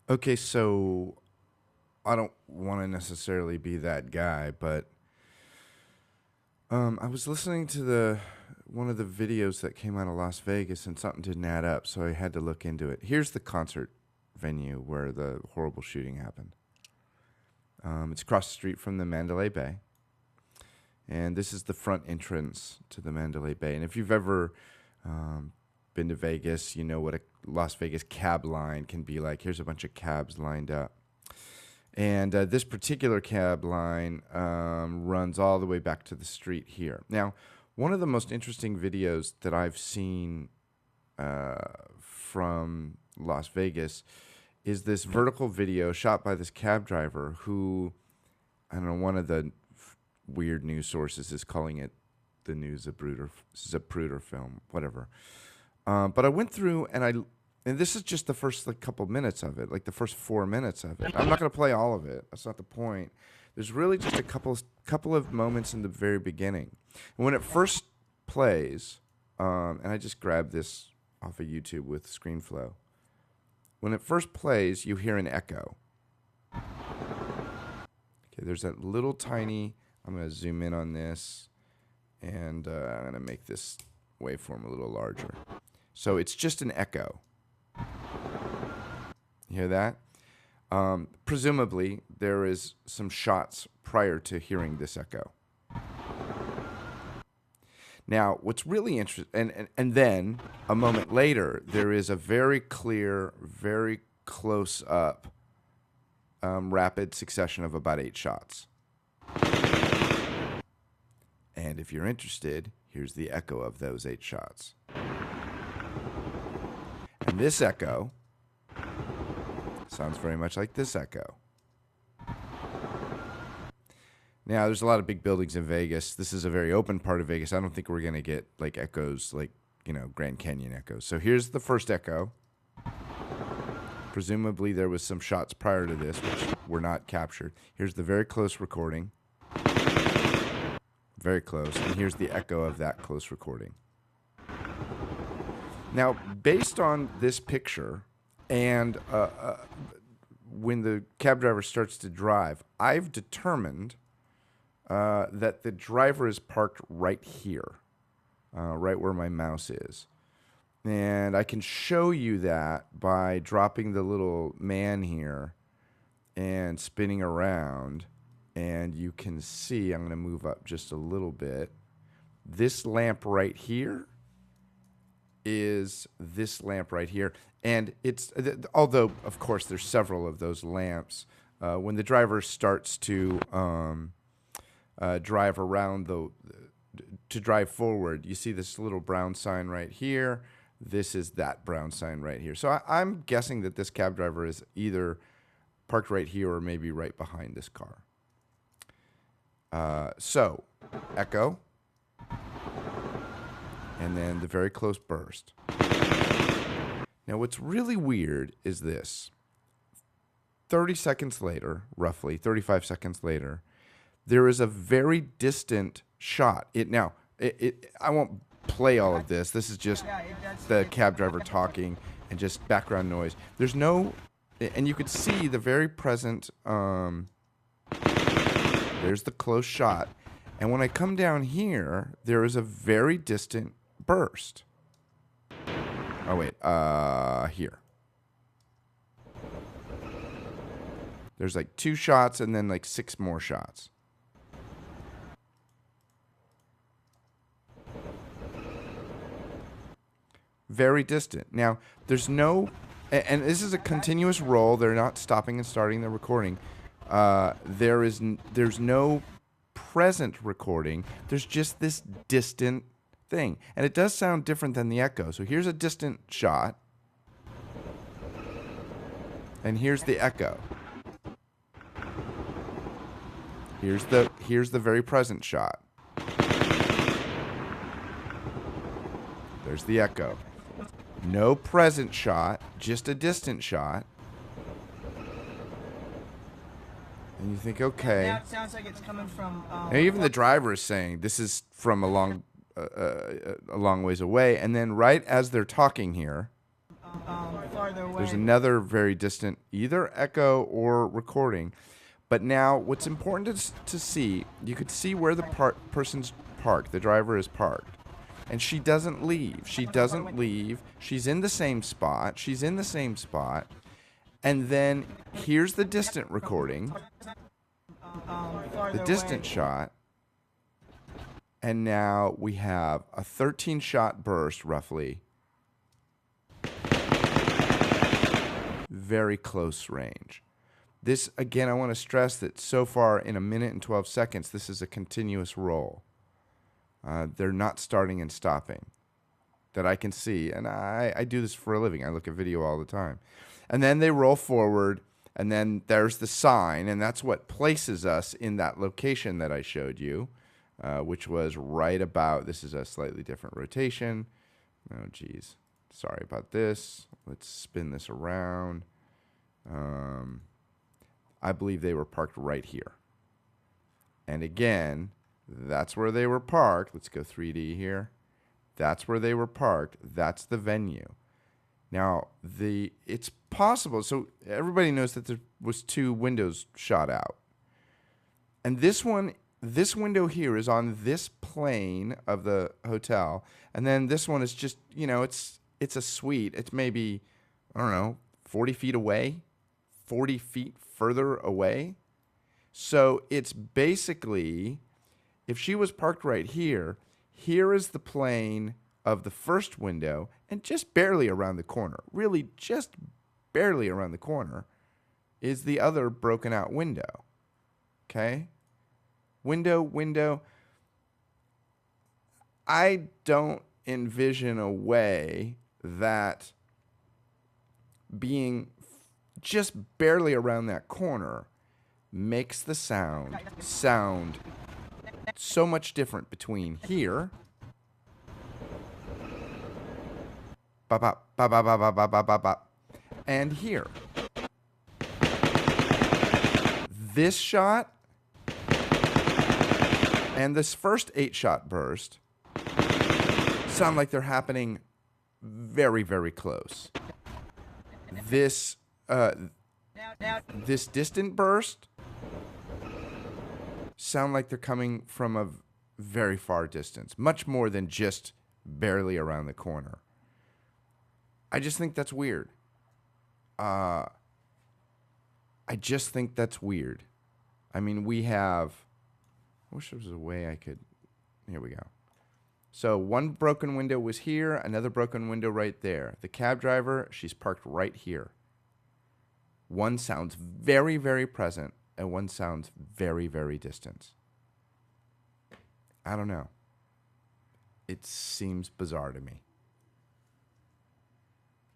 Okay, so I don't want to necessarily be that guy, but I was listening to the one of the videos that came out of Las Vegas, and something didn't add up, so I had to look into it. Here's the concert venue where the horrible shooting happened. It's across the street from the Mandalay Bay, and this is the front entrance to the Mandalay Bay. And if you've ever been to Vegas, you know what a Las Vegas cab line can be like. Here's a bunch of cabs lined up. And this particular cab line runs all the way back to the street here. Now, one of the most interesting videos that I've seen from Las Vegas is this vertical video shot by this cab driver who, I don't know, one of the weird news sources is calling it the new Zapruder film, whatever. But I went through and this is just the first couple minutes of it, like the first 4 minutes of it. I'm not going to play all of it. That's not the point. There's really just a couple of moments in the very beginning. And when it first plays, and I just grabbed this off of YouTube with ScreenFlow. When it first plays, you hear an echo. Okay, there's that little tiny. I'm going to zoom in on this, and I'm going to make this waveform a little larger. So it's just an echo. You hear that? Presumably, there is some shots prior to hearing this echo. Now, what's really interesting, and then a moment later, there is a very clear, very close-up, rapid succession of about 8 shots. And if you're interested, here's the echo of those 8 shots. And this echo sounds very much like this echo. Now, there's a lot of big buildings in Vegas. This is a very open part of Vegas. I don't think we're going to get like echoes like, Grand Canyon echoes. So here's the first echo. Presumably there was some shots prior to this which were not captured. Here's the very close recording. Very close. And here's the echo of that close recording. Now, based on this picture, and when the cab driver starts to drive, I've determined that the driver is parked right here, right where my mouse is. And I can show you that by dropping the little man here and spinning around. And you can see, I'm going to move up just a little bit. This lamp right here is this lamp right here. And it's, although, of course, there's several of those lamps, when the driver starts to drive around, to drive forward, you see this little brown sign right here. This is that brown sign right here. So I'm guessing that this cab driver is either parked right here or maybe right behind this car. So, echo. And then the very close burst. Now, what's really weird is this. 30 seconds later, roughly 35 seconds later, there is a very distant shot. I won't play all of this. This is just the cab driver talking and just background noise. There's no, and you could see the very present, there's the close shot. And when I come down here, there is a very distant burst. Oh, wait, here. There's like 2 shots and then like 6 more shots. Very distant. Now, there's no, and this is a continuous roll. They're not stopping and starting the recording. There's no present recording. There's just this distant thing. And it does sound different than the echo. So here's a distant shot. And here's the echo. Here's the very present shot. There's the echo. No present shot, just a distant shot. And you think, okay. Now it sounds like it's coming from. Now even the driver is saying this is from a long ways away, and then right as they're talking here, Farther away. There's another very distant, either echo or recording. But now, what's important to see, you could see where the person's parked. The driver is parked. And she doesn't leave. She doesn't leave. She's in the same spot. She's in the same spot. And then here's the distant recording, the distant shot. And now we have a 13-shot burst, roughly. Very close range. This, again, I want to stress that so far in 1 minute and 12 seconds, this is a continuous roll. They're not starting and stopping that I can see. And I do this for a living. I look at video all the time. And then they roll forward, and then there's the sign, and that's what places us in that location that I showed you, which was right about, this is a slightly different rotation. Oh, geez. Sorry about this. Let's spin this around. I believe they were parked right here. And again, that's where they were parked. Let's go 3D here. That's where they were parked. That's the venue. Now, it's possible. So everybody knows that there was 2 windows shot out. And this window here is on this plane of the hotel. And then this one is just, it's a suite. It's maybe, I don't know, 40 feet away, 40 feet further away. So it's basically, if she was parked right here, here is the plane of the first window, and just barely around the corner, really just barely around the corner, is the other broken out window. Okay? Window. I don't envision a way that being just barely around that corner makes the sound so much different between here and here. This shot and this first 8-shot burst sound like they're happening very, very close. This distant burst sound like they're coming from a very far distance, much more than just barely around the corner. I just think that's weird. I just think that's weird. I mean, I wish there was a way I could, here we go. So one broken window was here, another broken window right there. The cab driver, she's parked right here. One sounds very, very present, and one sounds very, very distant. I don't know. It seems bizarre to me.